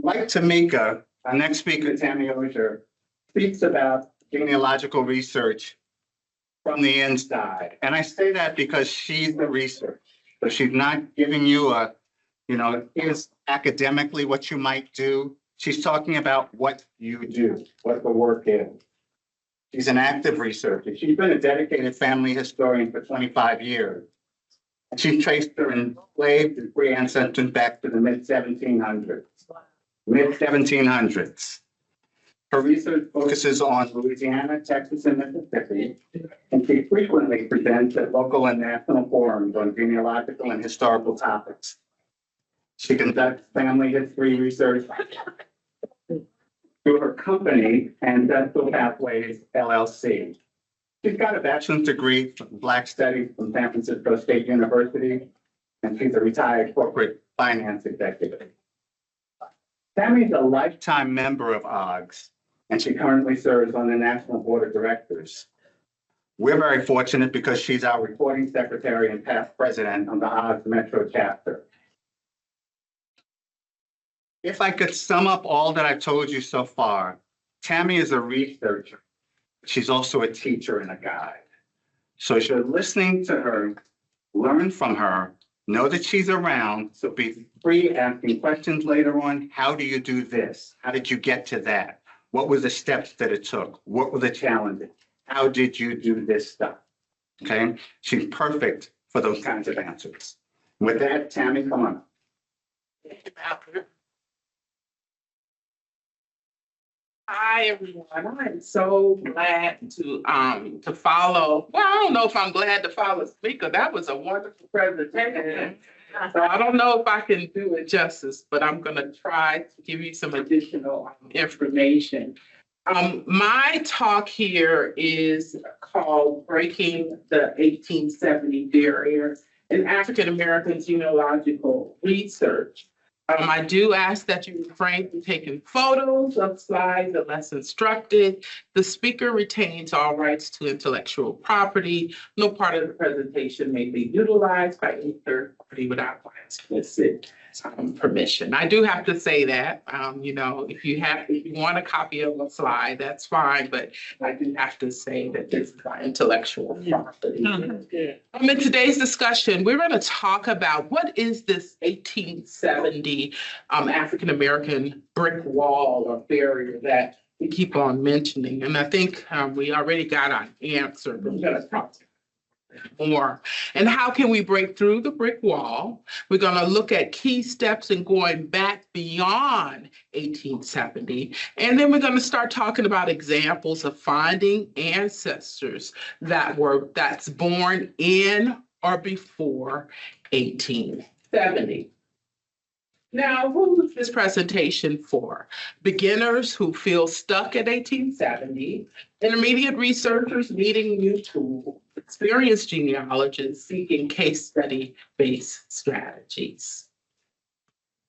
Like Tamika, our next speaker, Tammy Ozier, speaks about genealogical research from the inside. And I say that because she's the research. So she's not giving you a, here's academically what you might do. She's talking about what you do, what the work is. She's an active researcher. She's been a dedicated family historian for 25 years. And she traced her enslaved and free ancestors back to the mid-1700s. Her research focuses on Louisiana, Texas, and Mississippi, and she frequently presents at local and national forums on genealogical and historical topics. She conducts family history research through her company, Ancestral Pathways LLC. She's got a bachelor's degree from Black Studies from San Francisco State University, and she's a retired corporate finance executive. Tammy's a lifetime member of AAHGS, and she currently serves on the National Board of Directors. We're very fortunate because she's our recording secretary and past president of the AAHGS Metro Chapter. If I could sum up all that I've told you so far, Tammy is a researcher. She's also a teacher and a guide. So as you're listening to her, learn from her, know that she's around, so be free asking questions later on. How do you do this? How did you get to that? What were the steps that it took? What were the challenges? How did you do this stuff? Okay, she's perfect for those kinds of answers. With that, Tammy, come on. Thank you, Malcolm. Hi, everyone. I'm so glad to follow. Well, I don't know if I'm glad to follow speaker. That was a wonderful presentation. So I don't know if I can do it justice, but I'm going to try to give you some additional information. My talk here is called Breaking the 1870 Barrier in African American Genealogical Research. I do ask that you refrain from taking photos of slides unless instructed. The speaker retains all rights to intellectual property. No part of the presentation may be utilized by any third party without my explicit permission. I do have to say that, if you want a copy of a slide, that's fine, but I do have to say that this is my intellectual property. In today's discussion, we're going to talk about what is this 1870 African American brick wall or barrier that we keep on mentioning. And I think we already got an answer, but we're going to talk more. And how can we break through the brick wall? We're going to look at key steps in going back beyond 1870. And then we're going to start talking about examples of finding ancestors that's born in or before 1870. Now, who is this presentation for? Beginners who feel stuck at 1870, intermediate researchers needing new tools, experienced genealogists seeking case study-based strategies.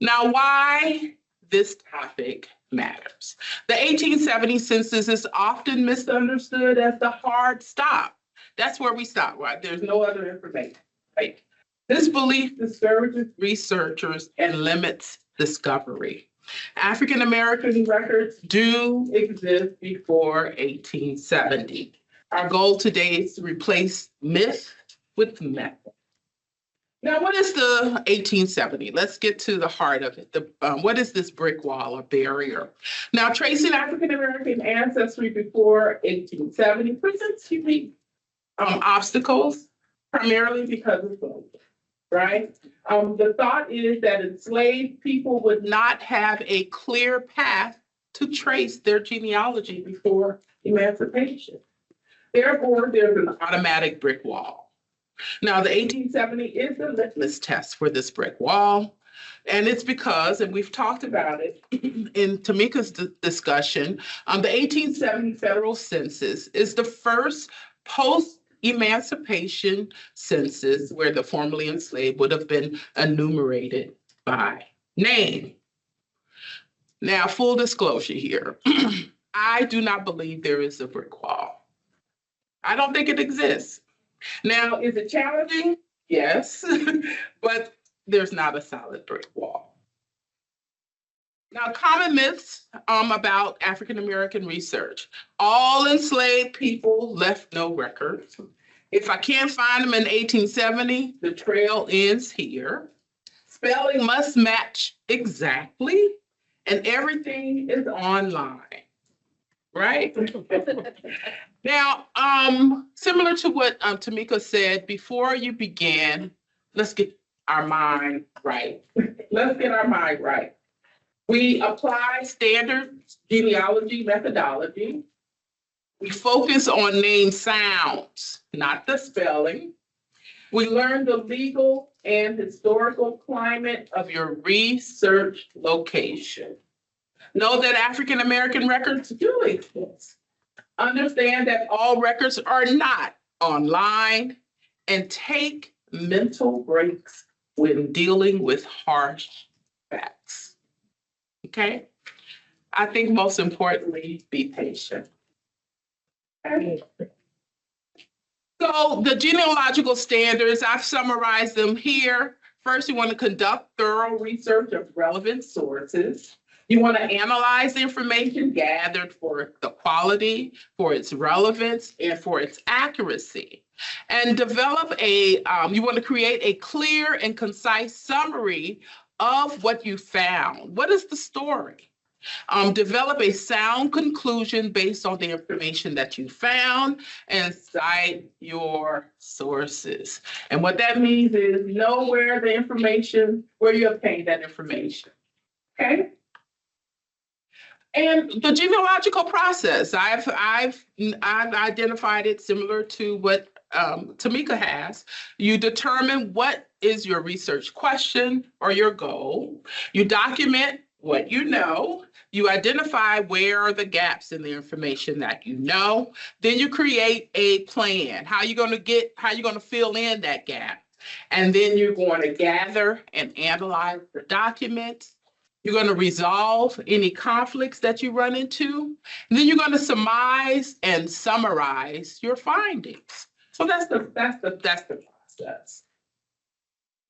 Now, why this topic matters. The 1870 census is often misunderstood as the hard stop. That's where we stop, right? There's no other information, right? This belief discourages researchers and limits discovery. African American records do exist before 1870. Our goal today is to replace myth with method. Now, what is the 1870? Let's get to the heart of it. What is this brick wall or barrier? Now, tracing African American ancestry before 1870 presents unique obstacles, primarily because of slavery. Right? The thought is that enslaved people would not have a clear path to trace their genealogy before emancipation. Therefore, there's an automatic brick wall. Now, the 1870 is the litmus test for this brick wall. And it's because, and we've talked about it in Tamika's discussion, the 1870 federal census is the first post-emancipation census where the formerly enslaved would have been enumerated by name. Now, full disclosure here, I do not believe there is a brick wall. I don't think it exists. Now, is it challenging? Yes, but there's not a solid brick wall. Now, common myths about African American research. All enslaved people left no records. If I can't find them in 1870, the trail ends here. Spelling must match exactly, and everything is online, right? Now, similar to what Tamika said, before you begin, let's get our mind right. Let's get our mind right. We apply standard genealogy methodology. We focus on name sounds, not the spelling. We learn the legal and historical climate of your research location. Know that African American records do exist. Understand that all records are not online, and take mental breaks when dealing with harsh facts. Okay? I think most importantly, be patient. Okay. So the genealogical standards, I've summarized them here. First, you want to conduct thorough research of relevant sources. You want to analyze the information gathered for the quality, for its relevance, and for its accuracy. And develop you want to create a clear and concise summary of what you found. What is the story? Develop a sound conclusion based on the information that you found and cite your sources. And what that means is know where you obtained that information. Okay? And the genealogical process, I've identified it similar to what Tamika has. You determine what is your research question or your goal. You document what you know. You identify where are the gaps in the information that you know. Then you create a plan. How you going to fill in that gap? And then you're going to gather and analyze the documents. You're going to resolve any conflicts that you run into. And then you're going to surmise and summarize your findings. So that's the process.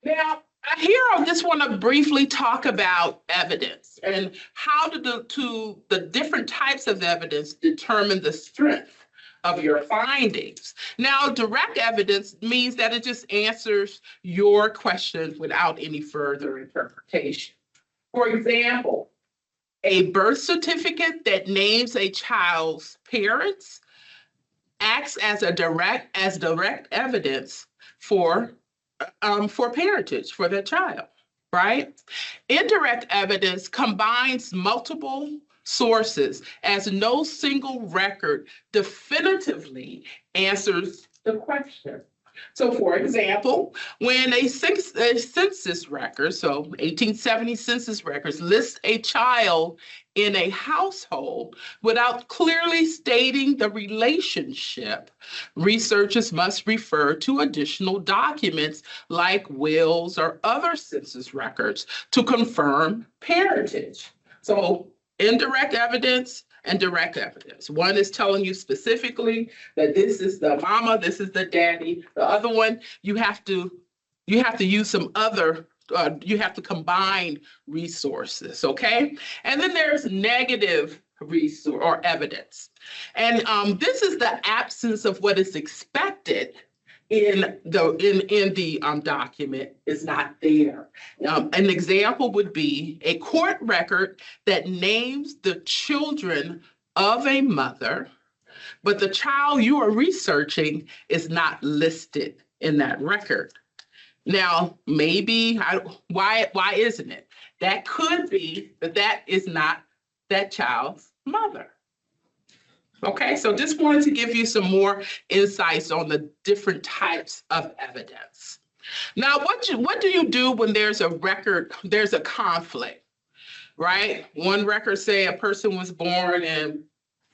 Now, here I just want to briefly talk about evidence and how the different types of evidence determine the strength of your findings. Now, direct evidence means that it just answers your question without any further interpretation. For example, a birth certificate that names a child's parents acts as direct evidence for parentage for the child, right? Indirect evidence combines multiple sources as no single record definitively answers the question. So, for example, when a census record, so 1870 census records, lists a child in a household without clearly stating the relationship, researchers must refer to additional documents like wills or other census records to confirm parentage. So, indirect evidence and direct evidence. One is telling you specifically that this is the mama, this is the daddy. The other one, you have to use some other, you have to combine resources, okay? And then there's negative resource or evidence. And this is the absence of what is expected in the document is not there. An example would be a court record that names the children of a mother, but the child you are researching is not listed in that record. Now, maybe, why isn't it? That could be that is not that child's mother. Okay, so just wanted to give you some more insights on the different types of evidence. Now, what do you do when there's a record, there's a conflict, right? One record say a person was born in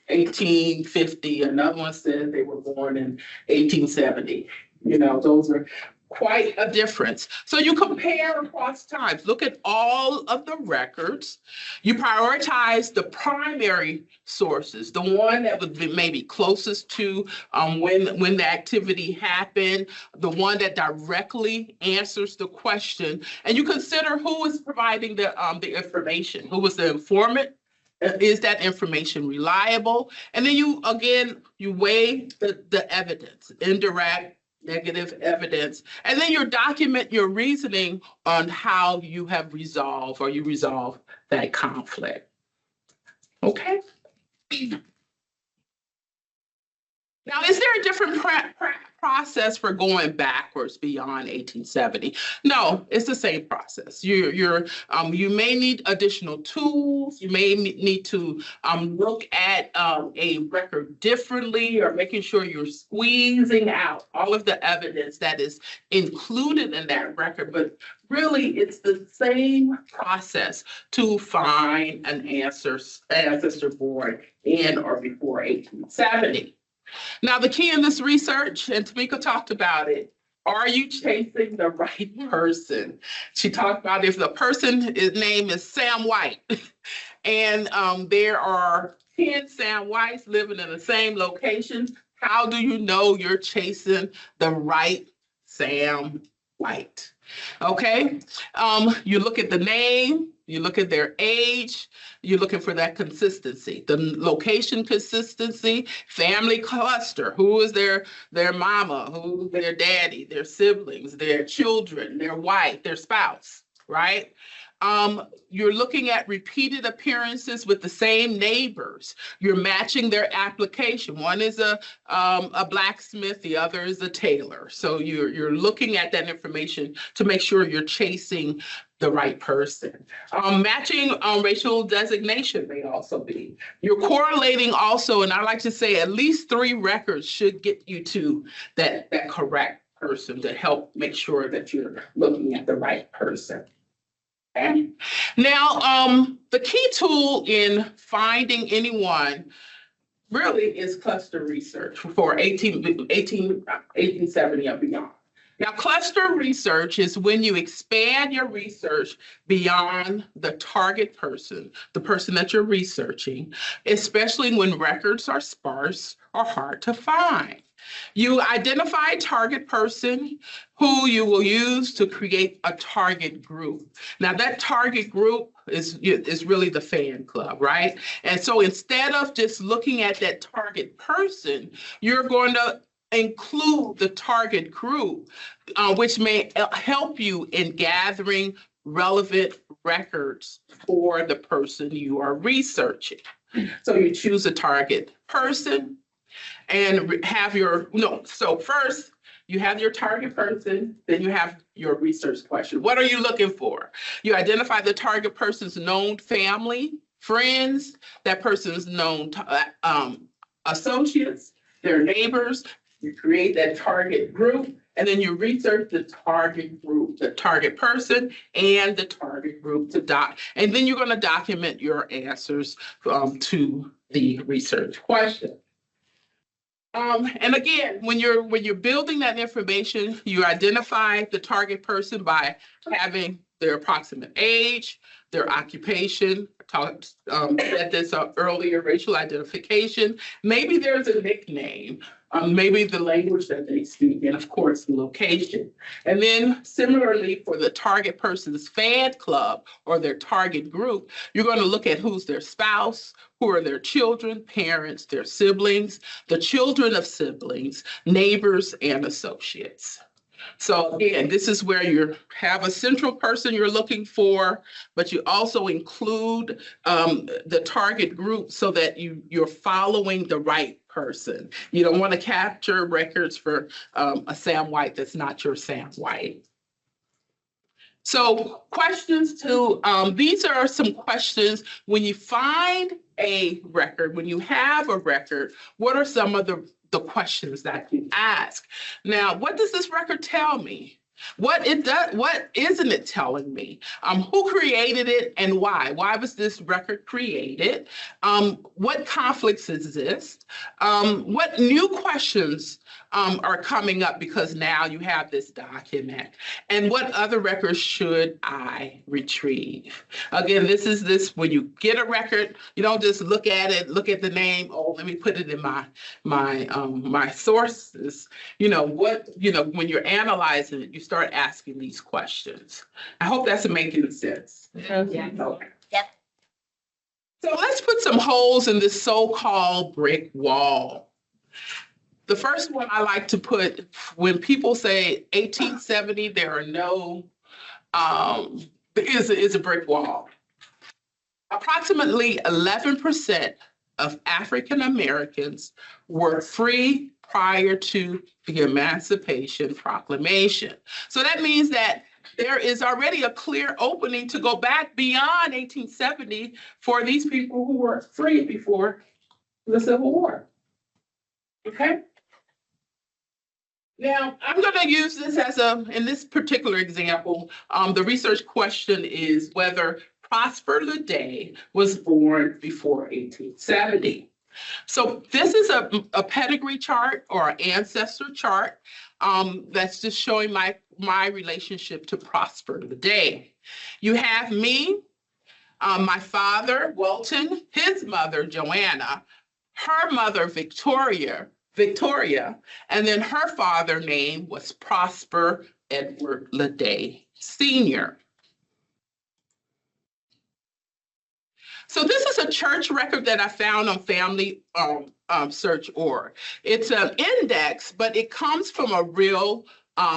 1850, another one says they were born in 1870. You know, quite a difference. So you compare across times, look at all of the records. You prioritize the primary sources, the one that would be maybe closest to when the activity happened, the one that directly answers the question, and you consider who is providing the information, who was the informant. Is that information reliable? And then you weigh the evidence, indirect, negative evidence, and then you document your reasoning on how you have resolved or you resolve that conflict. Okay. Now, is there a different process for going backwards beyond 1870? No, it's the same process. You may need additional tools. You may need to look at a record differently, or making sure you're squeezing out all of the evidence that is included in that record. But really, it's the same process to find an ancestor born in or before 1870. Now, the key in this research, and Tamika talked about it, are you chasing the right person? She talked about if the person's name is Sam White, and there are 10 Sam Whites living in the same location, how do you know you're chasing the right Sam White? Okay, you look at the name, you look at their age, you're looking for that consistency, the location consistency, family cluster, who is their mama, who their daddy, their siblings, their children, their wife, their spouse, right? You're looking at repeated appearances with the same neighbors. You're matching their application. One is a blacksmith, the other is a tailor. So you're looking at that information to make sure you're chasing the right person. Matching racial designation may also be. You're correlating also, and I like to say at least 3 records should get you to that correct person to help make sure that you're looking at the right person. Okay. Now, the key tool in finding anyone really is cluster research for 1870 and beyond. Now, cluster research is when you expand your research beyond the target person, the person that you're researching, especially when records are sparse or hard to find. You identify a target person who you will use to create a target group. Now, that target group is really the fan club, right? And so instead of just looking at that target person, you're going to include the target group, which may help you in gathering relevant records for the person you are researching. So you choose a target person and have so first you have your target person, then you have your research question. What are you looking for? You identify the target person's known family, friends, that person's known associates, their neighbors. You create that target group, and then you research the target group, the target person, and the target group and then you're going to document your answers to the research question. And again, when you're building that information, you identify the target person by having their approximate age, their occupation, said this earlier, racial identification. Maybe there's a nickname, maybe the language that they speak, and of course, the location. And then similarly for the target person's fan club or their target group, you're going to look at who's their spouse, who are their children, parents, their siblings, the children of siblings, neighbors, and associates. So again, this is where you have a central person you're looking for, but you also include the target group so that you're following the right person. You don't want to capture records for a Sam White that's not your Sam White. So questions these are some questions when you find a record, when you have a record, what are some of the questions that you ask? Now, what does this record tell me? What it does, what isn't it telling me? Who created it and why? Why was this record created? What conflicts exist? What new questions are coming up because now you have this document? And what other records should I retrieve? Again, this is when you get a record, you don't just look at it, look at the name, oh, let me put it in my sources. When you're analyzing it, you start asking these questions. I hope that's making sense. Yeah. Okay. Yep. So let's put some holes in this so-called brick wall. The first one I like to put, when people say 1870, there are no, is a brick wall. Approximately 11% of African Americans were free prior to the Emancipation Proclamation. So that means that there is already a clear opening to go back beyond 1870 for these people who were free before the Civil War. Okay? Now, I'm going to use this in this particular example, the research question is whether Prosper Ledee was born before 1870. So this is a pedigree chart or an ancestor chart that's just showing my relationship to Prosper Ledee. You have me, my father, Welton, his mother, Joanna, her mother, Victoria, and then her father name was Prosper Edward Ledee Sr. So this is a church record that I found on Family Search.org. It's an index, but it comes from a real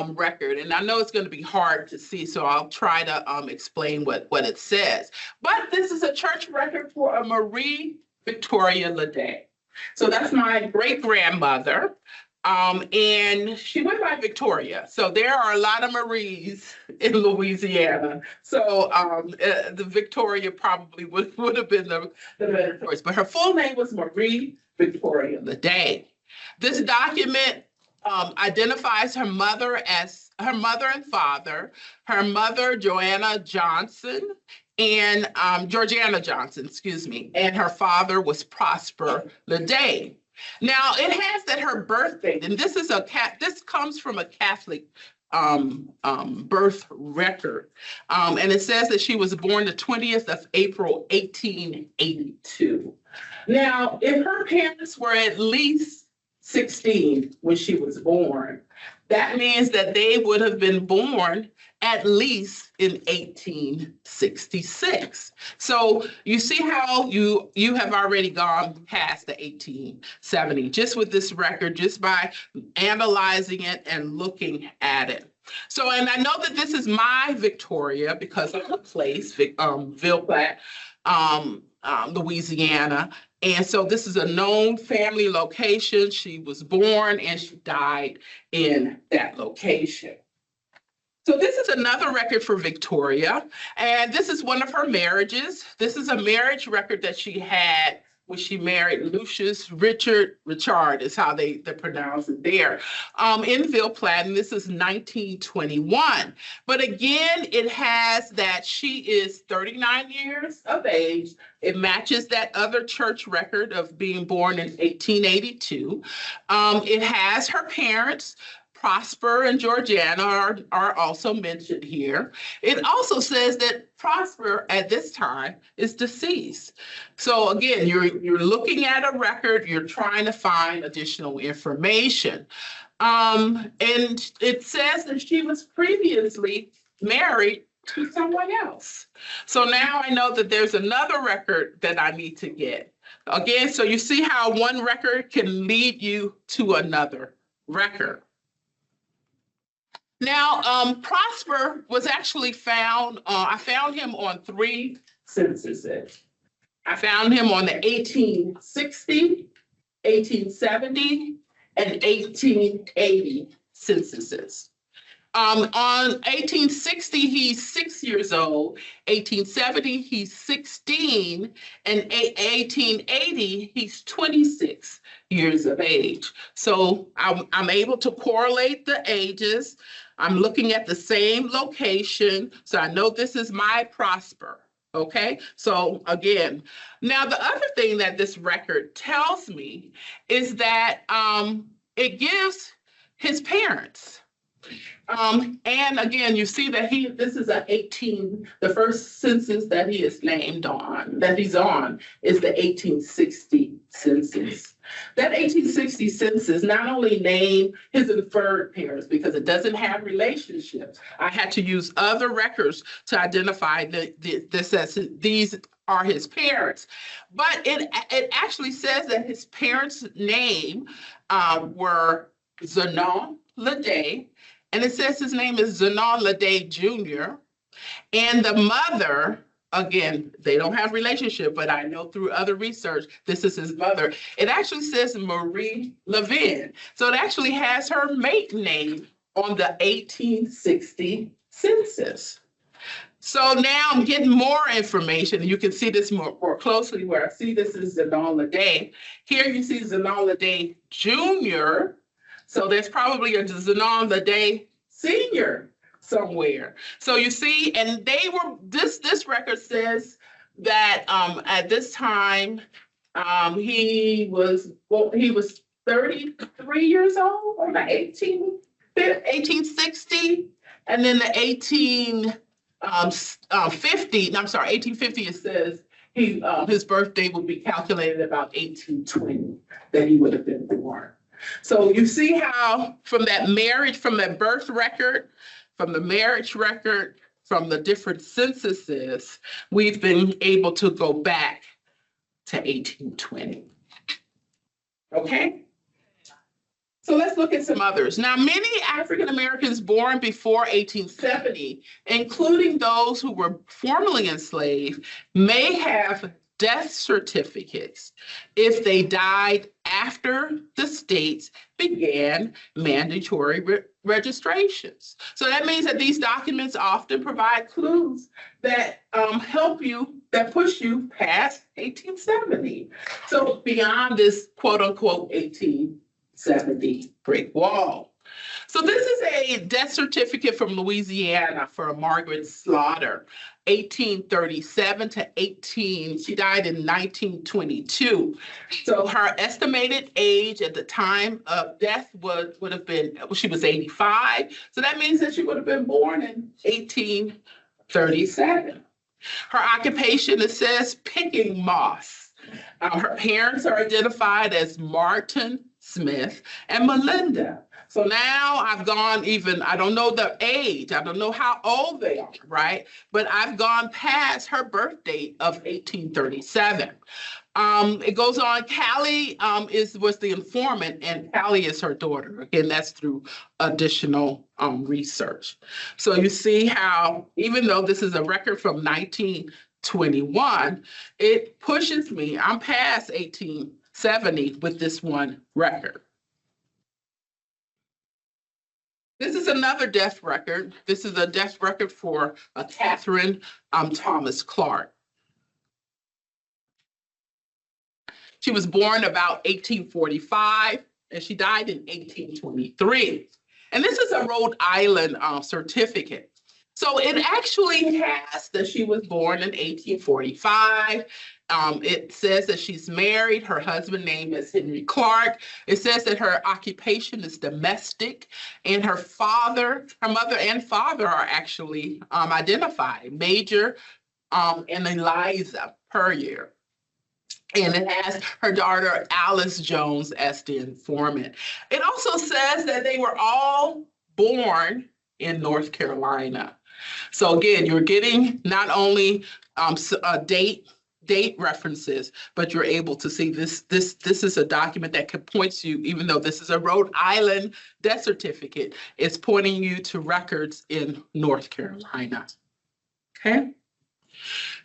record. And I know it's going to be hard to see, so I'll try to explain what it says. But this is a church record for a Marie Victoria Ledee. So that's my great-grandmother. And she went by Victoria. So there are a lot of Maries in Louisiana. So the Victoria probably would have been the better choice. But her full name was Marie Victoria Ledee. This document identifies her mother as her mother and father, her mother, Georgiana Johnson, and her father was Prosper Ledee. Now it has that her birth date, and this comes from a Catholic birth record, and it says that she was born the 20th of April, 1882. Now, if her parents were at least 16 when she was born, that means that they would have been born at least in 1866. So you see how you have already gone past the 1870 just with this record, just by analyzing it and looking at it. So, and I know that this is my Victoria because of the place, 𝘈𝘬𝘓, Louisiana. And so this is a known family location. She was born and she died in that location. So this is another record for Victoria, and this is one of her marriages. This is a marriage record that she had when she married Lucius Richard is how they pronounce it there, in 𝘈𝘬𝘓, and this is 1921. But again, it has that she is 39 years of age. It matches that other church record of being born in 1882. It has her parents, Prosper and Georgiana are also mentioned here. It also says that Prosper at this time is deceased. So again, you're looking at a record, you're trying to find additional information. And it says that she was previously married to someone else. So now I know that there's another record that I need to get. Again, so you see how one record can lead you to another record. Now, Prosper was actually found, I found him on 3 censuses. I found him on the 1860, 1870, and 1880 censuses. On 1860, he's 6 years old. 1870, he's 16. And 1880, he's 26 years of age. So I'm able to correlate the ages. I'm looking at the same location. So I know this is my Prosper. Okay, so again, now the other thing that this record tells me is that it gives his parents. And again, you see that this is the first census that he is named on, that he's on, is the 1860 census. That 1860 census not only named his inferred parents because it doesn't have relationships. I had to use other records to identify this as these are his parents. But it actually says that his parents' name were 𝘈𝘧𝘳𝘪𝘤𝘢𝘈, and it says his name is 𝘈𝘧𝘳𝘪𝘤𝘢𝘈 Jr. And the mother, again, they don't have relationship, but I know through other research, this is his mother. It actually says Marie Levin. So it actually has her maiden name on the 1860 census. So now I'm getting more information. You can see this more closely where I see this is 𝘈𝘧𝘳𝘪𝘤𝘢. Here you see 𝘈𝘧𝘳𝘪𝘤𝘢 Jr. So there's probably a 𝘈𝘧𝘳𝘪𝘤 Senior somewhere. So you see, and they were, this record says that at this time, he was 33 years old on the 1860, and then the 1850, it says his birthday would be calculated about 1820, that he would have been born. So you see how from that marriage, from that birth record, from the marriage record, from the different censuses, we've been able to go back to 1820. Okay? So let's look at some others. Now, many African Americans born before 1870, including those who were formerly enslaved, may have death certificates if they died after the states began mandatory registrations. So that means that these documents often provide clues that help you, that push you past 1870. So beyond this quote unquote 1870 brick wall. So this is a death certificate from Louisiana for Margaret Slaughter, 1837 to 18, she died in 1922. So her estimated age at the time of death would have been, she was 85. So that means that she would have been born in 1837. Her occupation, it says picking moss. Her parents are identified as Martin Smith and Melinda. So now I've gone even, I don't know the age, I don't know how old they are, right? But I've gone past her birth date of 1837. It goes on, Callie was the informant, and Callie is her daughter. Again, that's through additional research. So you see how, even though this is a record from 1921, it pushes me, I'm past 1870 with this one record. This is another death record. This is a death record for Catherine Thomas Clark. She was born about 1845, and she died in 1823. And this is a Rhode Island certificate. So it actually has that she was born in 1845. It says that she's married. Her husband's name is Henry Clark. It says that her occupation is domestic, and her mother and father are actually identified, Major and Eliza Puryear. And it has her daughter Alice Jones as the informant. It also says that they were all born in North Carolina. So again, you're getting not only date references, but you're able to see this is a document that can point you, even though this is a Rhode Island death certificate, it's pointing you to records in North Carolina. Okay.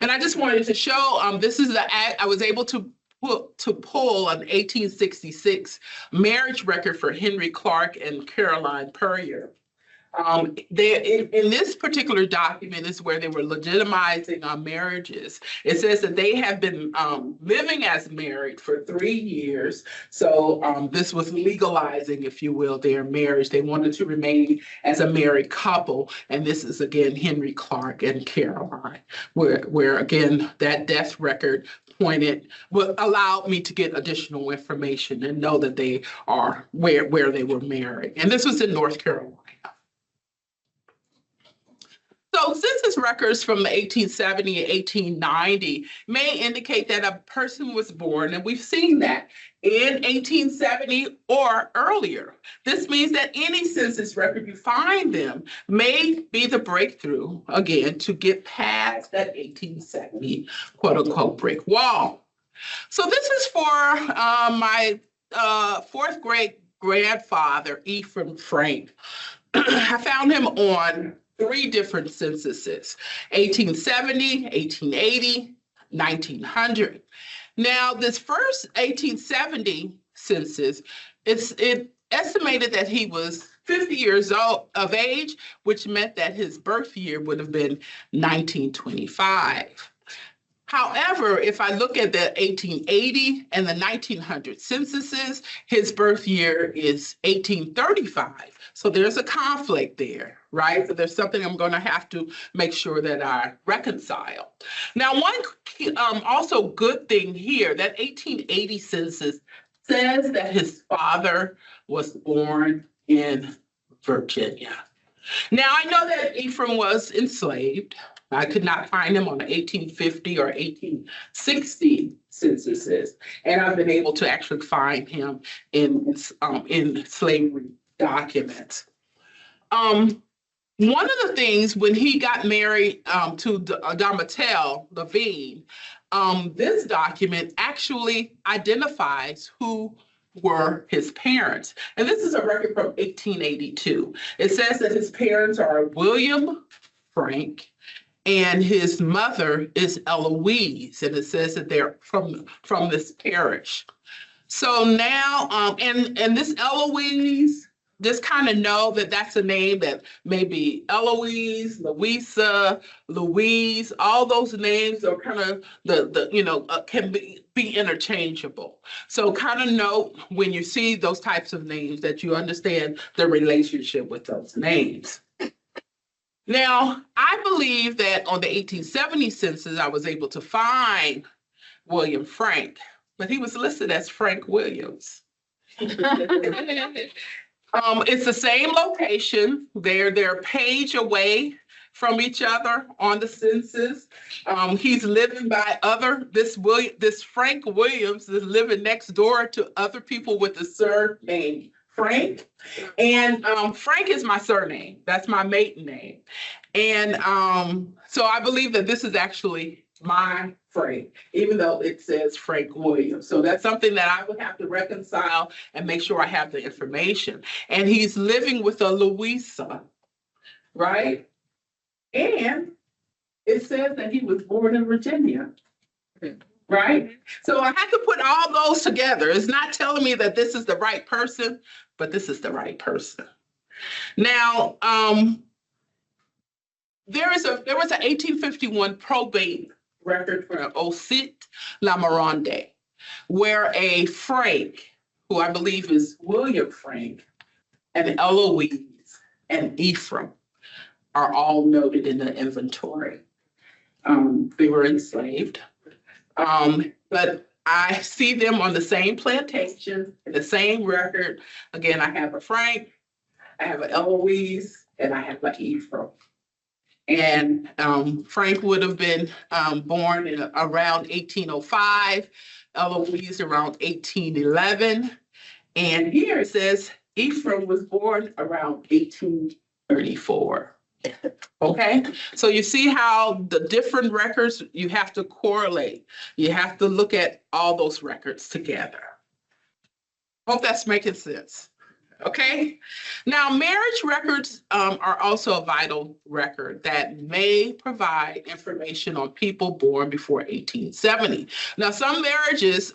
And I just wanted to show, this is the act I was able to pull an 1866 marriage record for Henry Clark and Caroline Puryear. In this particular document is where they were legitimizing marriages. It says that they have been living as married for 3 years. So this was legalizing, if you will, their marriage. They wanted to remain as a married couple. And this is, again, Henry Clark and Caroline, where again, that death record allowed me to get additional information and know that they are where they were married. And this was in North Carolina. So census records from the 1870 and 1890 may indicate that a person was born, and we've seen that, in 1870 or earlier. This means that any census record you find them may be the breakthrough, again, to get past that 1870 quote-unquote brick wall. So this is for my fourth grade grandfather, Ephraim Frank. I found him on 3 different censuses, 1870, 1880, 1900. Now, this first 1870 census, it estimated that he was 50 years old of age, which meant that his birth year would have been 1925. However, if I look at the 1880 and the 1900 censuses, his birth year is 1835. So there's a conflict there, right? So there's something I'm going to have to make sure that I reconcile. Now, one also good thing here, that 1880 census says that his father was born in Virginia. Now, I know that Ephraim was enslaved. I could not find him on the 1850 or 1860 censuses, and I've been able to actually find him in slavery documents. One of the things when he got married to Domitelle Levine, this document actually identifies who were his parents. And this is a record from 1882. It says that his parents are William Frank and his mother is Eloise, and it says that they're from this parish. So now, and this Eloise, just kind of know that that's a name that maybe Eloise, Louisa, Louise, all those names are kind of can be interchangeable. So kind of note when you see those types of names that you understand the relationship with those names. Now, I believe that on the 1870 census, I was able to find William Frank, but he was listed as Frank Williams. It's the same location. They're a page away from each other on the census. He's living by this Frank Williams is living next door to other people with the surname Frank. And Frank is my surname. That's my maiden name. And so I believe that this is actually my Frank, even though it says Frank Williams. So that's something that I would have to reconcile and make sure I have the information. And he's living with a Louisa, right? And it says that he was born in Virginia, right? So I have to put all those together. It's not telling me that this is the right person, but this is the right person. Now, there was an 1851 probate record for 𝘈𝘧𝘳𝘪𝘤𝘢𝘈, where a Frank, who I believe is William Frank, and Eloise and Ephraim are all noted in the inventory. They were enslaved, but I see them on the same plantation, the same record. Again, I have a Frank, I have an Eloise, and I have an Ephraim. And Frank would have been born in around 1805, Eloise around 1811. And here it says Ephraim was born around 1834. Okay, so you see how the different records, you have to correlate. You have to look at all those records together. Hope that's making sense. Okay. Now, marriage records are also a vital record that may provide information on people born before 1870. Now, some marriages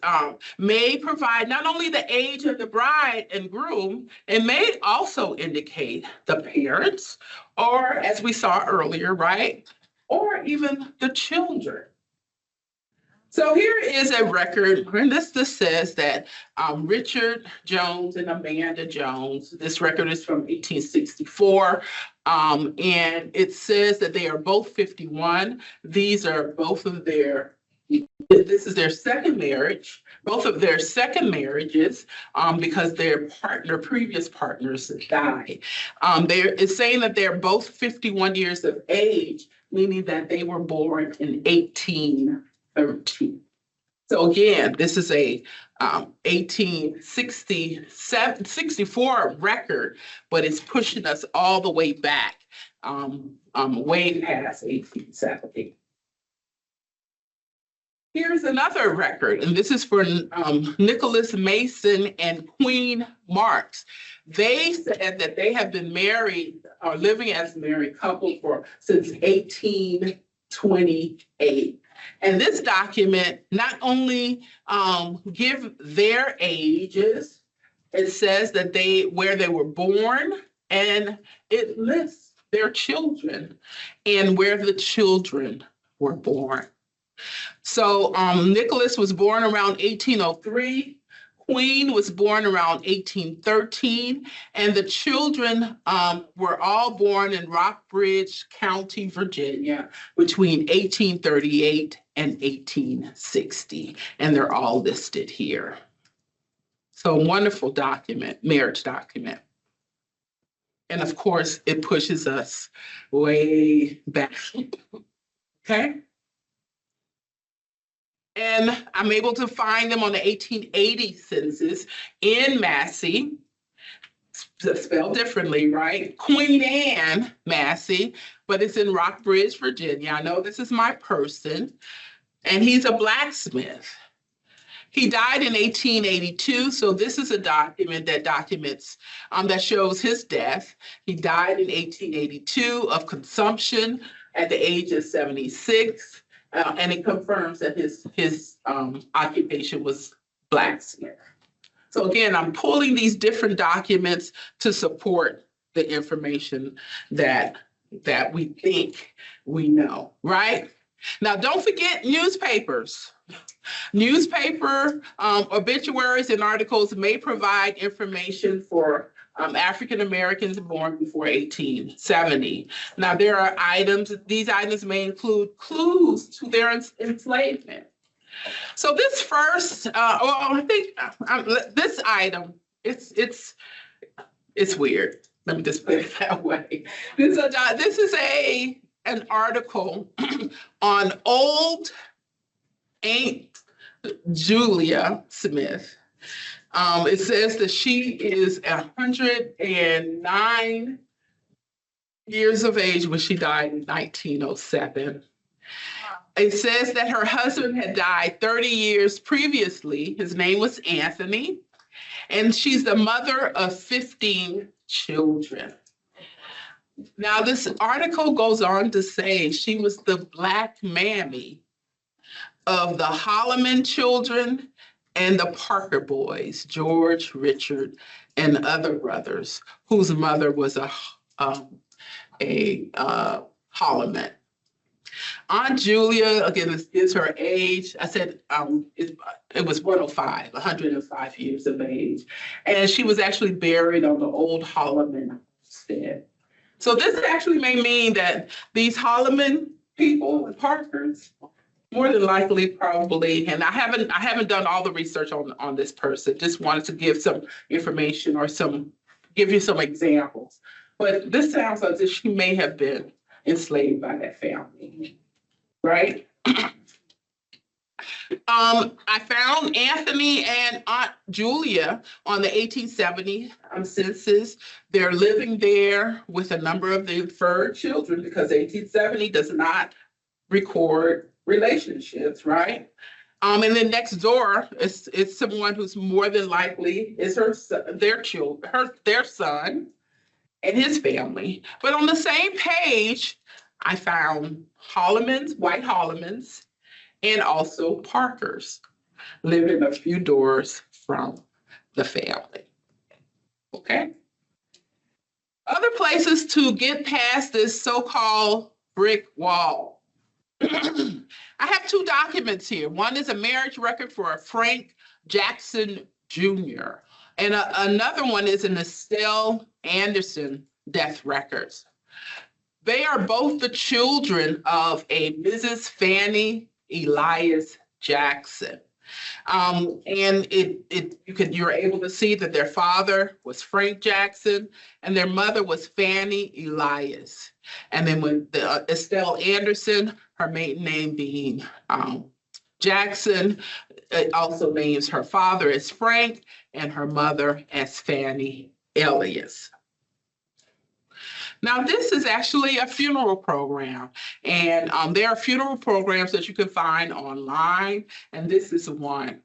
may provide not only the age of the bride and groom, it may also indicate the parents, or as we saw earlier, right? Or even the children. So here is a record, and this says that Richard Jones and Amanda Jones, this record is from 1864, and it says that they are both 51. These are both of their, this is their second marriage, both of their second marriages, because their previous partners died. It's saying that they're both 51 years of age, meaning that they were born in 1813. So again, this is a 1864 record, but it's pushing us all the way back, way past 1870. Here's another record, and this is for Nicholas Mason and Queen Marks. They said that they have been married or living as a married couple since 1828. And this document not only give their ages, it says that where they were born, and it lists their children and where the children were born. So Nicholas was born around 1803. Queen was born around 1813, and the children were all born in Rockbridge County, Virginia, between 1838 and 1860, and they're all listed here. So wonderful document, marriage document. And of course, it pushes us way back, okay? And I'm able to find them on the 1880 census in Massey, spelled differently, right? Queen Anne Massey, but it's in Rockbridge, Virginia. I know this is my person, and he's a blacksmith. He died in 1882, so this is a document that that shows his death. He died in 1882 of consumption at the age of 76. And it confirms that his occupation was blacksmith. So again, I'm pulling these different documents to support the information that we think we know, right? Now, don't forget newspapers. Newspaper obituaries and articles may provide information for African Americans born before 1870. Now, there are these items may include clues to their enslavement. So this first, I think this item, it's weird. Let me just put it that way. This is an article on old Aunt Julia Smith. It says that she is 109 years of age when she died in 1907. It says that her husband had died 30 years previously. His name was Anthony, and she's the mother of 15 children. Now, this article goes on to say she was the Black mammy of the Holloman children and the Parker boys, George, Richard, and other brothers, whose mother was a Holloman. Aunt Julia, again, this is her age. I said it was 105 years of age. And she was actually buried on the old Holloman stead. So this actually may mean that these Holloman people, Parkers, more than likely, probably, and I haven't done all the research on this person. Just wanted to give some information or give you some examples. But this sounds as if she may have been enslaved by that family, right? I found Anthony and Aunt Julia on the 1870 census. They're living there with a number of the inferred children because 1870 does not record relationships, right? And then next door is someone who's more than likely is their son and his family. But on the same page, I found white Hollemans, and also Parkers living a few doors from the family. Okay. Other places to get past this so-called brick wall. I have two documents here. One is a marriage record for a Frank Jackson Jr. And another one is an Estelle Anderson death records. They are both the children of a Mrs. Fannie Elias Jackson. And you're able to see that their father was Frank Jackson and their mother was Fannie Elias. And then when Estelle Anderson, her maiden name being Jackson, it also names her father as Frank and her mother as Fannie Elias. Now, this is actually a funeral program, and there are funeral programs that you can find online, and this is one.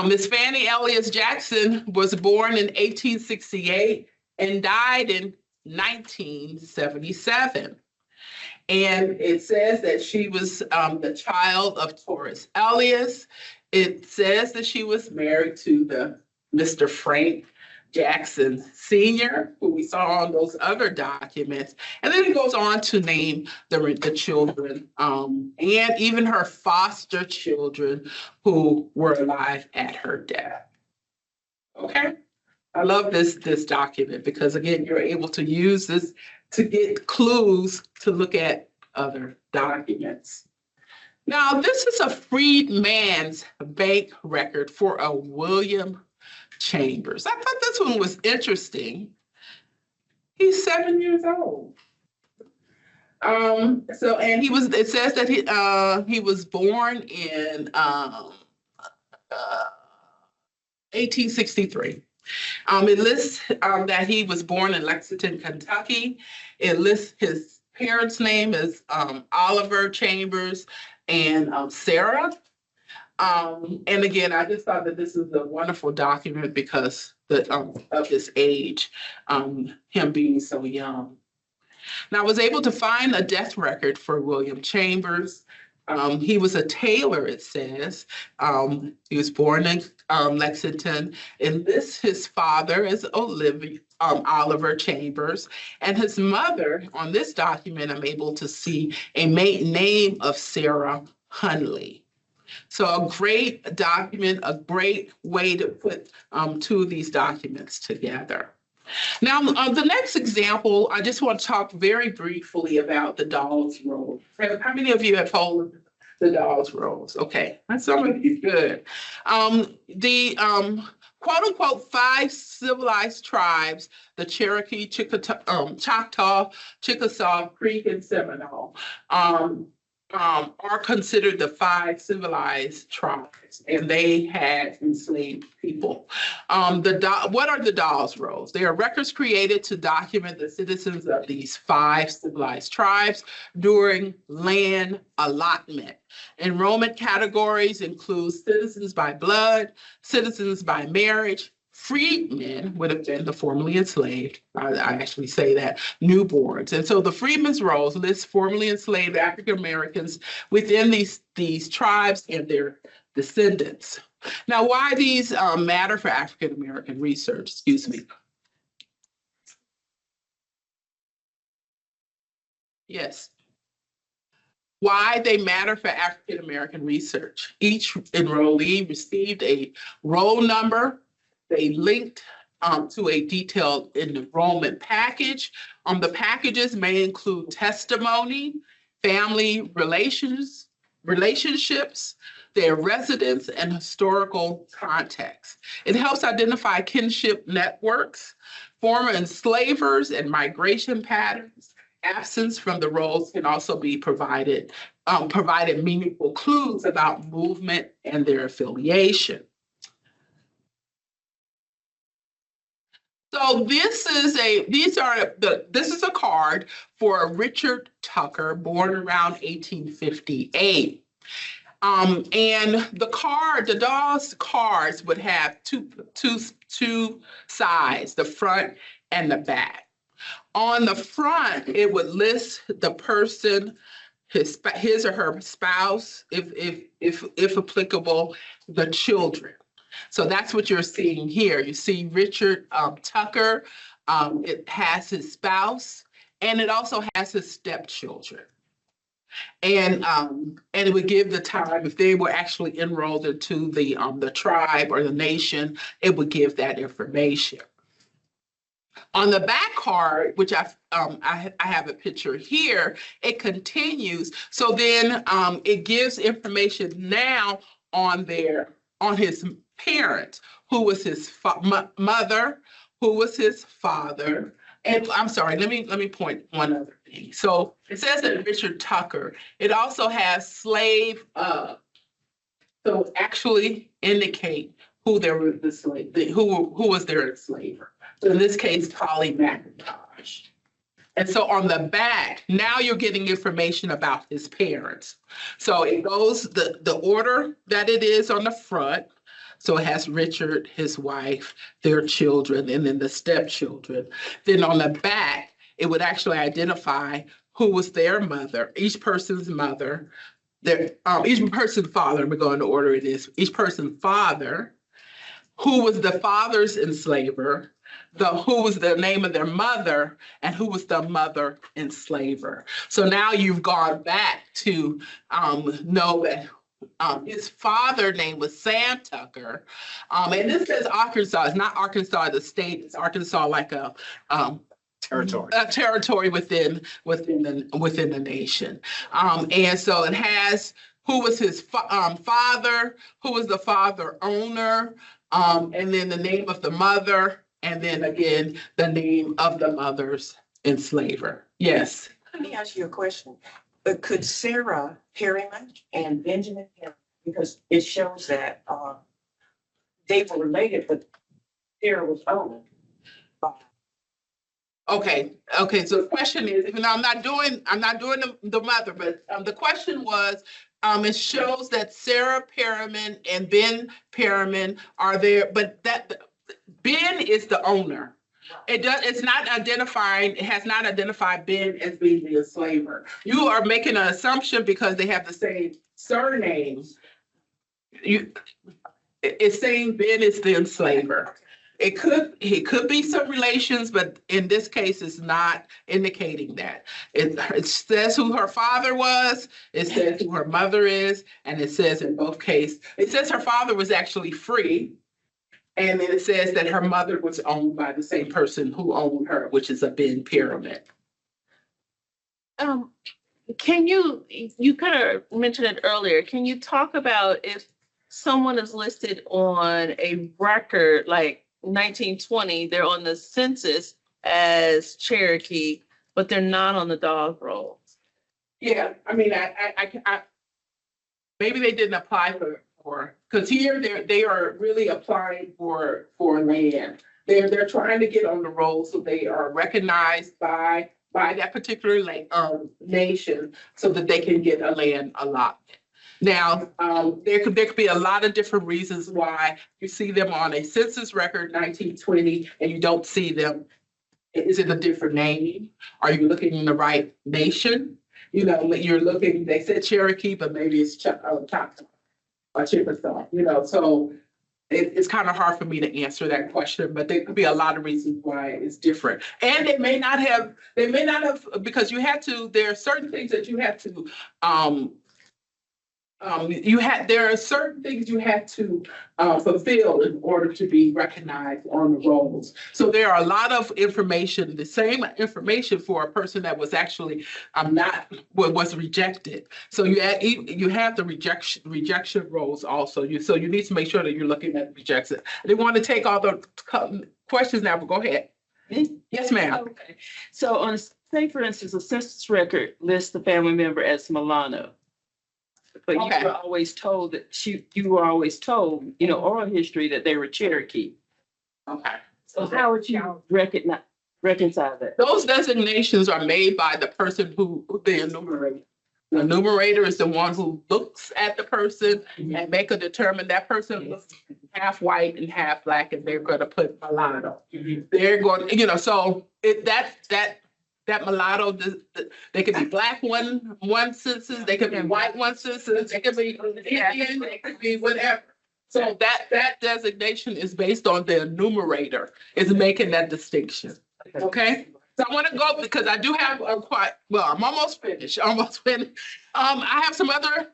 Miss Fannie Elias Jackson was born in 1868 and died in 1977. And it says that she was the child of Taurus Elias. It says that she was married to Mr. Frank Jackson Sr., who we saw on those other documents. And then it goes on to name the children and even her foster children who were alive at her death. Okay. I love this document because, again, you're able to use this to get clues to look at other documents. Now, this is a freedman's bank record for a William Chambers. I thought this one was interesting. He's 7 years old. And it says that he was born in 1863. It lists that he was born in Lexington, Kentucky. It lists his parents' name as Oliver Chambers and Sarah. And again, I just thought that this is a wonderful document because of his age, him being so young. Now, I was able to find a death record for William Chambers. He was a tailor, it says. He was born in Lexington. And his father is Oliver Chambers. And his mother, on this document, I'm able to see a maiden name of Sarah Hunley. So a great document, a great way to put two of these documents together. Now, the next example, I just want to talk very briefly about the Dawes Rolls. How many of you have heard the Dawes Rolls? Okay, some of you, good. The quote-unquote 5 civilized tribes, the Cherokee, Choctaw, Chickasaw, Creek, and Seminole, are considered the 5 civilized tribes, and they had enslaved people. What are the Dawes Rolls? They are records created to document the citizens of these 5 civilized tribes during land allotment. Enrollment categories include citizens by blood, citizens by marriage. Freedmen would have been the formerly enslaved. I actually say that, newborns. And so the Freedmen's Rolls lists formerly enslaved African Americans within these tribes and their descendants. Now, why these matter for African American research? Excuse me. Yes. Why they matter for African American research. Each enrollee received a roll number. They linked to a detailed enrollment package. The packages may include testimony, family relationships, their residence, and historical context. It helps identify kinship networks, former enslavers, and migration patterns. Absence from the rolls can also be provided meaningful clues about movement and their affiliation. So this is a card for Richard Tucker, born around 1858. And the doll's cards would have two sides, the front and the back. On the front, it would list the person, his or her spouse, if applicable, the children. So that's what you're seeing here. You see Richard Tucker. It has his spouse, and it also has his stepchildren. And it would give the time if they were actually enrolled into the tribe or the nation. It would give that information. On the back card, which I have a picture here, it continues. So then it gives information now on his parents, who was his mother, who was his father. And I'm sorry, let me point one other thing. So it says that Richard Tucker. It also has slave of. So actually indicate who was their enslaver. So in this case, Polly McIntosh. And so on the back, now you're getting information about his parents. So it goes the order that it is on the front. So it has Richard, his wife, their children, and then the stepchildren. Then on the back, it would actually identify who was their mother, each person's mother, each person's father. We're going to order it is each person's father, who was the father's enslaver, who was the name of their mother, and who was the mother enslaver. So now you've gone back to know that his father's name was Sam Tucker. And this says Arkansas. It's not Arkansas, the state. It's Arkansas like a Territory. A territory within the nation. And so it has who was his father, who was the father owner, and then the name of the mother, and then again, the name of the mother's enslaver. Yes. Let me ask you a question. Could Sarah Perryman and Benjamin Perryman, because it shows that they were related, but Sarah was owned by. Okay. So the question is, even though I'm not doing the mother, but the question was, it shows that Sarah Perryman and Ben Perryman are there, but that Ben is the owner. It has not identified Ben as being the enslaver. You are making an assumption because they have the same surname. It's saying Ben is the enslaver. It could be some relations, but in this case, it's not indicating that. It says who her father was, it says who her mother is, and it says in both cases, it says her father was actually free. And then it says that her mother was owned by the same person who owned her, which is a Ben Pyramid. Can you kind of mentioned it earlier, can you talk about if someone is listed on a record like 1920, they're on the census as Cherokee, but they're not on the dog roll? Yeah, I mean, I maybe they didn't apply for because here they are really applying for land. They're trying to get on the roll so they are recognized by that particular nation so that they can get a land allotment. Now, there could be a lot of different reasons why you see them on a census record 1920 and you don't see them. Is it a different name? Are you looking in the right nation? You know, you're looking, they said Cherokee, but maybe it's Choctaw or Chickasaw, so it's kind of hard for me to answer that question, but there could be a lot of reasons why it's different. And they may not have, because there are certain things that you have to, there are certain things you have to fulfill in order to be recognized on the rolls. So there are a lot of information, the same information for a person that was actually was rejected. So you have the rejection rolls also. So you need to make sure that you're looking at rejection. I didn't want to take all the questions now, but go ahead. Yes, ma'am. Okay. So say for instance, a census record lists the family member as Milano. But Okay. you were always told oral history that they were Cherokee. Okay. So how would you reconcile that? Those designations are made by the person who they enumerate. The enumerator is the one who looks at the person and make a determine that person looks half white and half black, and they're gonna put mulatto. They're going, so that mulatto, they could be black one census, they could be white one census, they could be Indian, they could be whatever. So that designation is based on the enumerator, is making that distinction, okay? So I want to go because I do have I'm almost finished, I have some other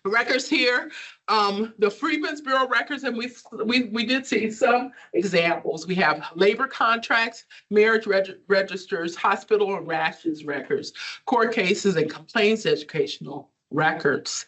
records here. The Freedmen's Bureau records, and we did see some examples. We have labor contracts, marriage registers, hospital and rations records, court cases and complaints educational records.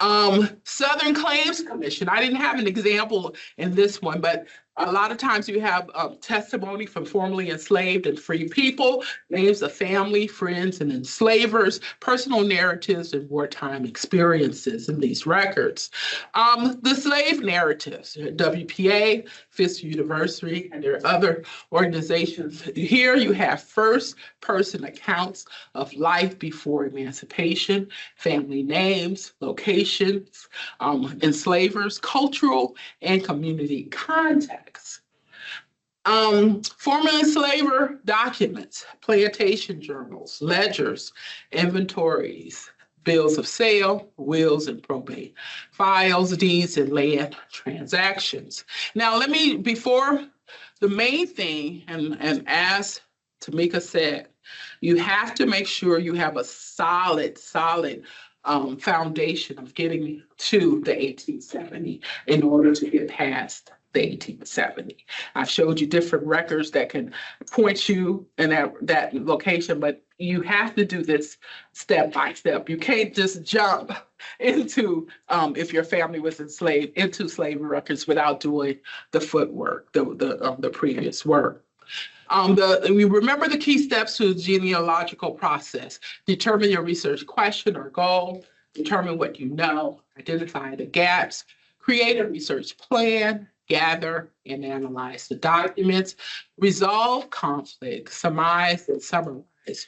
Southern Claims Commission. I didn't have an example in this one, but a lot of times you have testimony from formerly enslaved and free people, names of family, friends, and enslavers, personal narratives, and wartime experiences in these records. The slave narratives, WPA, Fisk University, and there are other organizations. Here you have first-person accounts of life before emancipation, family names, locations, enslavers, cultural and community context. Former enslaver documents, plantation journals, ledgers, inventories, bills of sale, wills and probate, files, deeds, and land transactions. Now, before the main thing, and as Tamika said, you have to make sure you have a solid foundation of getting to the 1870 in order to get past the 1870. I've showed you different records that can point you in that location, but you have to do this step by step. You can't just jump into, if your family was enslaved, into slavery records without doing the footwork, the previous work. We remember the key steps to the genealogical process. Determine your research question or goal, determine what you know, identify the gaps, create a research plan, gather and analyze the documents, resolve conflicts, surmise and summarize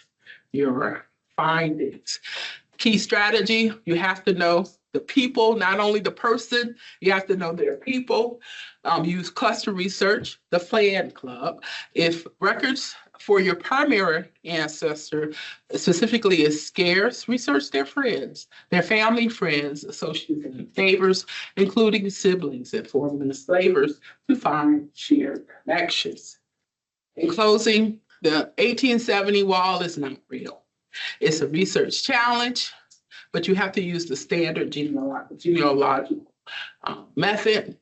your findings. Key strategy, you have to know the people, not only the person, you have to know their people. Use cluster research, the Fan Club. If records for your primary ancestor specifically is scarce, research their friends, their family, friends, associates, and neighbors, including siblings and former enslavers, to find shared connections. In closing, the 1870 wall is not real. It's a research challenge, but you have to use the standard genealogical method.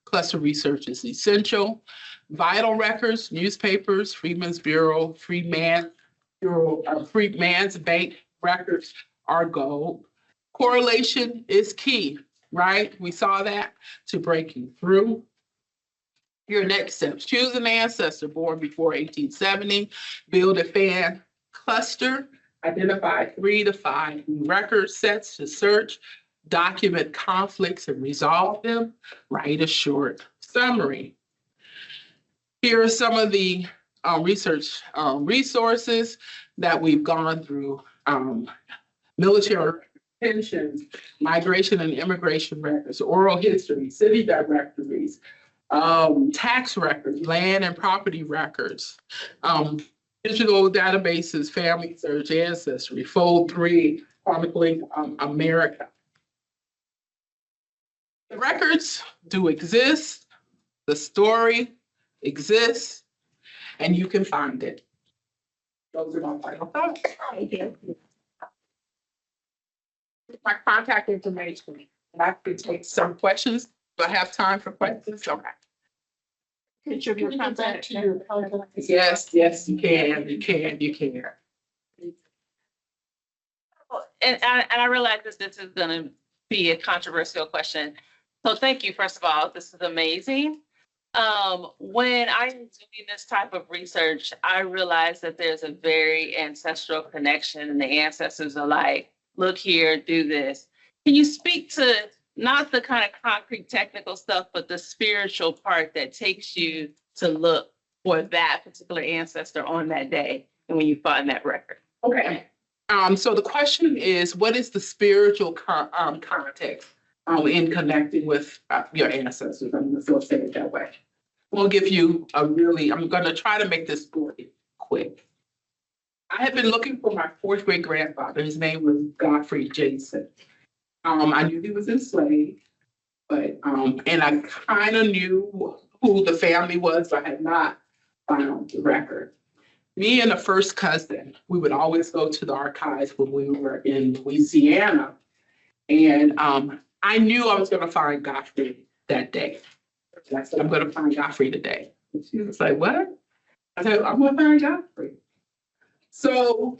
Cluster research is essential. Vital records, newspapers, Freedmen's Bureau, Freedman's Bank records are gold. Correlation is key, right? We saw that to breaking through. Your next steps: choose an ancestor born before 1870, build a fan cluster, identify 3 to 5 record sets to search, document conflicts and resolve them, write a short summary. Here are some of the research resources that we've gone through. Military pensions, migration and immigration records, oral history, city directories, tax records, land and property records, digital databases, family search, ancestry, Fold 3, chronicling America. The records do exist, the story exists, and you can find it. Those are my final thoughts. Thank you. My contact information, and I could take some questions. Do I have time for questions? Okay. Picture of your contact. Yes, you can. And I realize that this is going to be a controversial question. So thank you, first of all. This is amazing. When I'm doing this type of research, I realize that there's a very ancestral connection, and the ancestors are like, look here, do this. Can you speak to not the kind of concrete technical stuff, but the spiritual part that takes you to look for that particular ancestor on that day and when you find that record? Okay. So the question is, what is the spiritual context in connecting with your ancestors? I'm going to say it that way. We'll give you I'm going to try to make this story quick. I had been looking for my fourth great grandfather. His name was Godfrey Jason. I knew he was enslaved, but and I kind of knew who the family was, but I had not found the record. Me and a first cousin, we would always go to the archives when we were in Louisiana, and I knew I was going to find Godfrey that day. I said, I'm going to find Godfrey today. And she was like, what? I said, I'm going to find Godfrey. So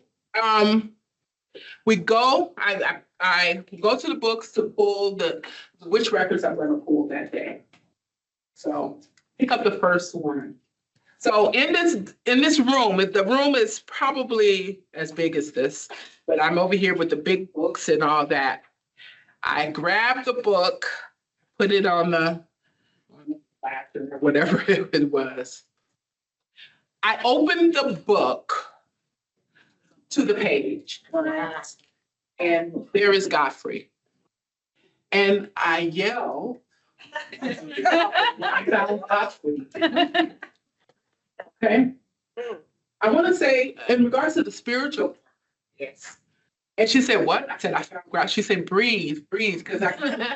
we go, I go to the books to pull which records I'm going to pull that day. So pick up the first one. So in this room, the room is probably as big as this, but I'm over here with the big books and all that. I grabbed the book, put it on the ladder or whatever it was. I opened the book to the page, and there is Godfrey. And I yelled, I found Godfrey. Okay. I want to say, in regards to the spiritual, yes. And she said, what? I said, I found God. She said, breathe, because I couldn't.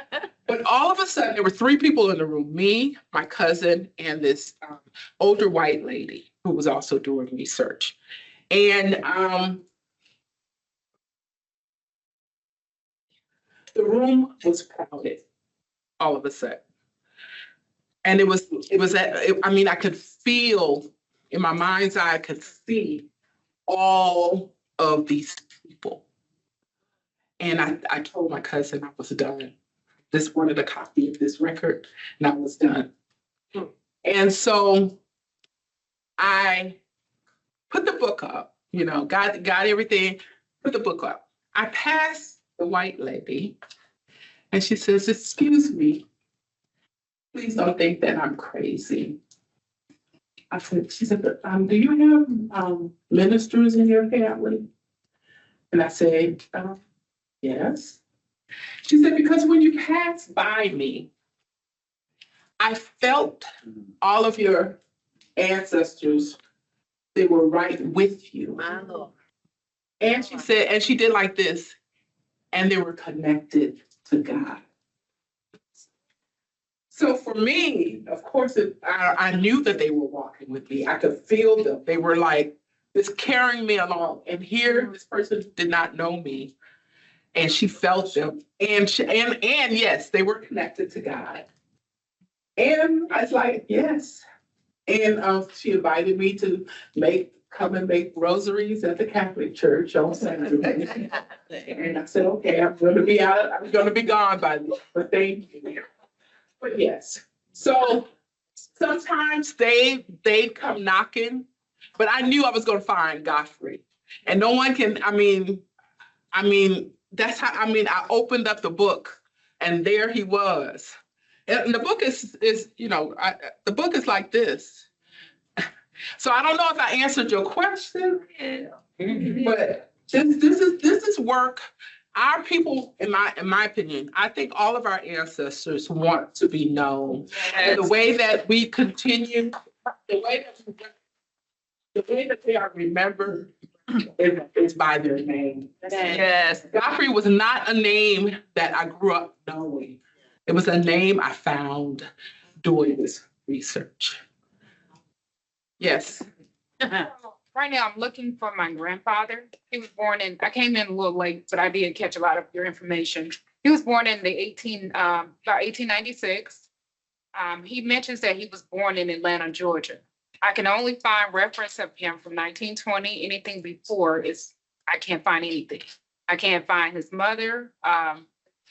But all of a sudden, there were three people in the room, me, my cousin, and this older white lady who was also doing research. And the room was crowded all of a sudden. And I could feel in my mind's eye, I could see all of these people. And I told my cousin I was done. Just wanted a copy of this record, and I was done. And so I put the book up, got everything, put the book up. I passed the white lady, and she says, excuse me, please don't think that I'm crazy. She said, do you have ministers in your family? And I said, yes. She said, because when you passed by me, I felt all of your ancestors, they were right with you. And she said, and she did like this, and they were connected to God. So for me, of course, I knew that they were walking with me. I could feel them. They were like just carrying me along. And here, this person did not know me, and she felt them. And yes, they were connected to God. And I was like, yes. And she invited me to come and make rosaries at the Catholic Church on Saturday. And I said, okay, I'm going to be gone by then, but thank you. But yes, so sometimes they'd come knocking, but I knew I was going to find Godfrey, and no one can. That's how. I opened up the book, and there he was. And the book is the book is like this. So I don't know if I answered your question, but this is work. Our people, in my opinion, I think all of our ancestors want to be known. Yes. And the way that we continue, the way that they are remembered is by their name. Yes. Godfrey was not a name that I grew up knowing. It was a name I found doing this research. Yes. Right now, I'm looking for my grandfather. He was born I came in a little late, but I did catch a lot of your information. He was born in about 1896. He mentions that he was born in Atlanta, Georgia. I can only find reference of him from 1920. Anything before I can't find anything. I can't find his mother.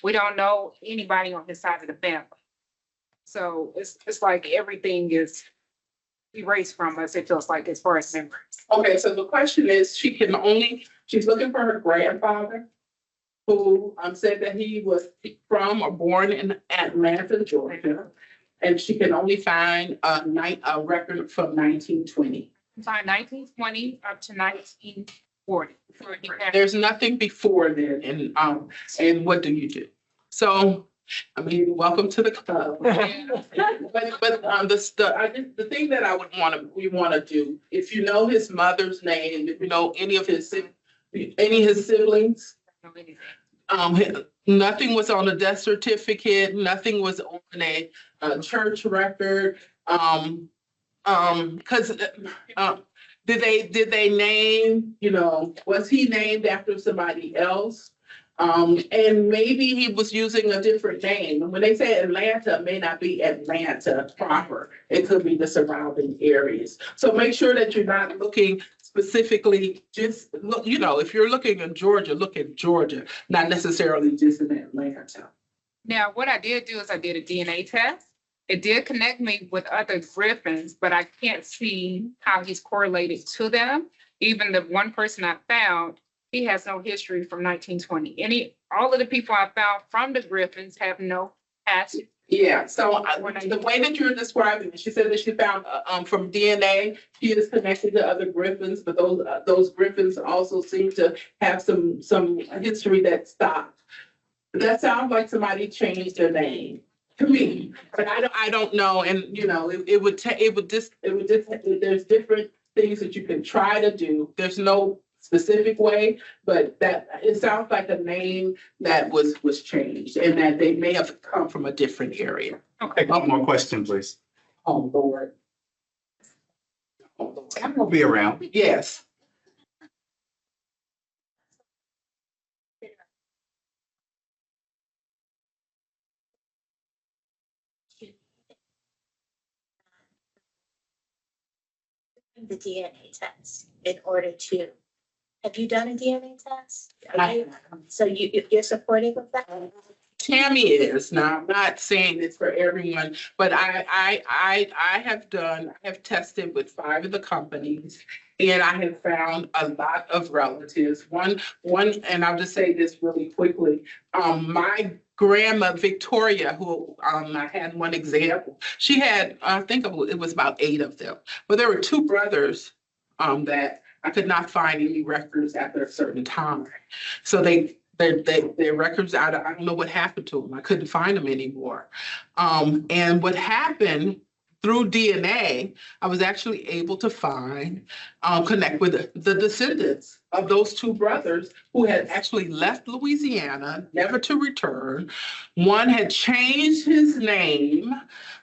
We don't know anybody on his side of the family. So it's like everything is erased from us, it feels like, as far as memories. Okay, so the question is, she's looking for her grandfather, who said that he was from or born in Atlanta, Georgia, and she can only find a record from 1920. Find 1920 up to 19. 40. There's nothing before then, and what do you do? So, I mean, welcome to the club. The thing that we want to do, if you know his mother's name, if you know any of his siblings, nothing was on a death certificate, nothing was on a church record, because did they name, was he named after somebody else? And maybe he was using a different name. And when they say Atlanta, it may not be Atlanta proper. It could be the surrounding areas. So make sure that you're not looking specifically, just look, if you're looking in Georgia, look at Georgia, not necessarily just in Atlanta. Now, what I did do is I did a DNA test. It did connect me with other Griffins, but I can't see how he's correlated to them. Even the one person I found, he has no history from 1920. All of the people I found from the Griffins have no past. Yeah, so the way that you're describing it, she said that she found from DNA, she is connected to other Griffins, but those Griffins also seem to have some history that stopped. That sounds like somebody changed their name to me, but I don't know, and there's different things that you can try to do. There's no specific way, but that it sounds like a name that was changed and that they may have come from a different area. Take one more question, please. Oh, Lord. I'm gonna be around. Yes. The DNA test in order to, have you done a DNA test? So you're supportive of that? Tammy is. Now, I'm not saying this for everyone, but I have tested with 5 of the companies, and I have found a lot of relatives. One, and I'll just say this really quickly. My grandma Victoria, who I had one example, she had, I think it was about 8 of them, but there were 2 brothers that I could not find any records after a certain time. So their records, I don't know what happened to them. I couldn't find them anymore. And what happened through DNA, I was actually able to connect with the descendants of those 2 brothers who had actually left Louisiana, never to return. One had changed his name.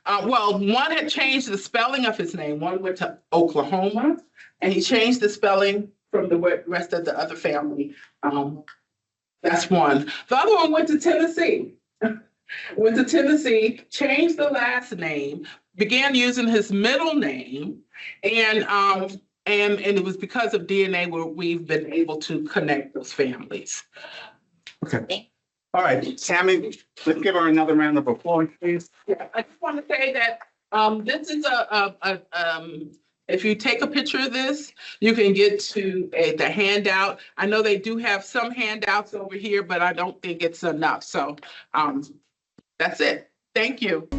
One had changed the spelling of his name. One went to Oklahoma, and he changed the spelling from the rest of the other family. That's one. The other one went to Tennessee. Changed the last name, began using his middle name, and it was because of DNA where we've been able to connect those families. Okay. All right, Tammy, let's give her another round of applause, please. Yeah, I just want to say that this is if you take a picture of this, you can get to the handout. I know they do have some handouts over here, but I don't think it's enough. So that's it. Thank you.